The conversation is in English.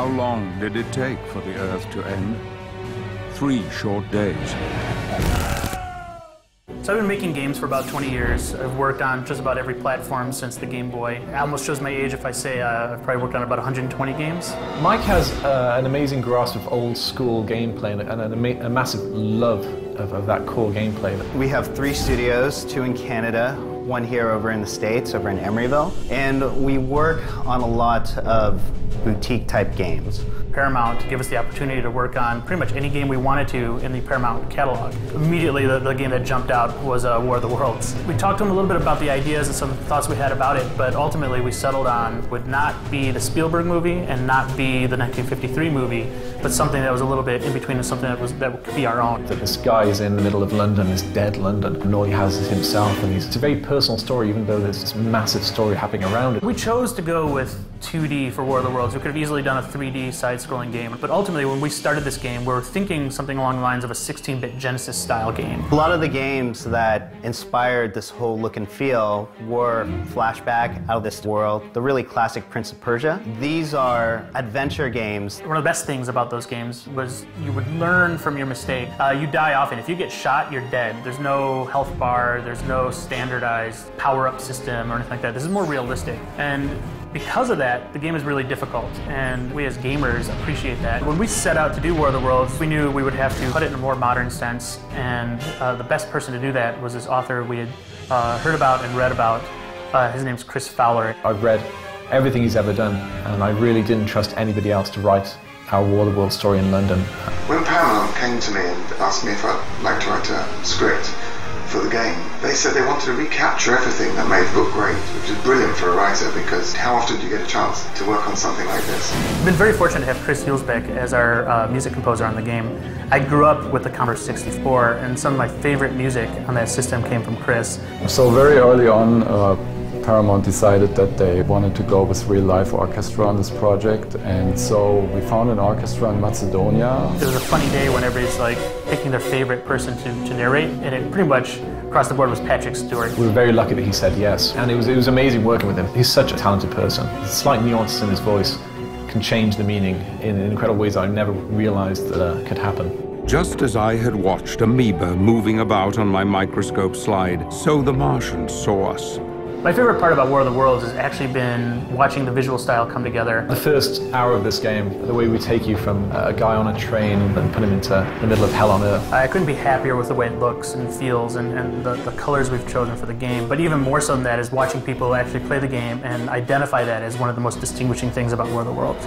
How long did it take for the Earth to end? 3 short days. So I've been making games for about 20 years. I've worked on just about every platform since the Game Boy. It almost shows my age if I say I've probably worked on about 120 games. Mike has an amazing grasp of old school gameplay and a massive love of that core gameplay. We have 3 studios, 2 in Canada, 1 here over in the States, over in Emeryville. And we work on a lot of boutique type games. Paramount gave us the opportunity to work on pretty much any game we wanted to in the Paramount catalog. Immediately, the game that jumped out was War of the Worlds. We talked to him a little bit about the ideas and some thoughts we had about it, but ultimately we settled on would not be the Spielberg movie and not be the 1953 movie, but something that was a little bit in between and something that could be our own. That this guy is in the middle of London, this dead London, and all he has is himself, and it's a very personal story, even though there's this massive story happening around it. We chose to go with 2D for War of the Worlds. We could have easily done a 3D side-scrolling game, but ultimately when we started this game, we were thinking something along the lines of a 16-bit Genesis-style game. A lot of the games that inspired this whole look and feel were flashback out of this world. The really classic Prince of Persia. These are adventure games. One of the best things about those games was you would learn from your mistake. You die often. If you get shot, you're dead. There's no health bar, there's no standardized power-up system or anything like that. This is more realistic. And because of that, the game is really difficult, and we as gamers appreciate that. When we set out to do War of the Worlds, we knew we would have to put it in a more modern sense, and the best person to do that was this author we had heard about and read about. His name's Chris Fowler. I've read everything he's ever done, and I really didn't trust anybody else to write our War of the Worlds story in London. When Paramount came to me and asked me if I'd like to write a script for the game, they said they wanted to recapture everything that made the book great, which is brilliant for a writer because how often do you get a chance to work on something like this? I've been very fortunate to have Chris Hulsbeck as our music composer on the game. I grew up with the Commodore 64, and some of my favorite music on that system came from Chris. So very early on, Paramount decided that they wanted to go with real-life orchestra on this project, and so we found an orchestra in Macedonia. It was a funny day when everybody's like picking their favorite person to narrate, and it pretty much across the board was Patrick Stewart. We were very lucky that he said yes, and it was amazing working with him. He's such a talented person. Slight nuances in his voice can change the meaning in incredible ways I never realized that could happen. Just as I had watched amoeba moving about on my microscope slide, so the Martians saw us. My favorite part about War of the Worlds has actually been watching the visual style come together. The first hour of this game, the way we take you from a guy on a train and put him into the middle of hell on earth. I couldn't be happier with the way it looks and feels and the colors we've chosen for the game. But even more so than that is watching people actually play the game and identify that as one of the most distinguishing things about War of the Worlds.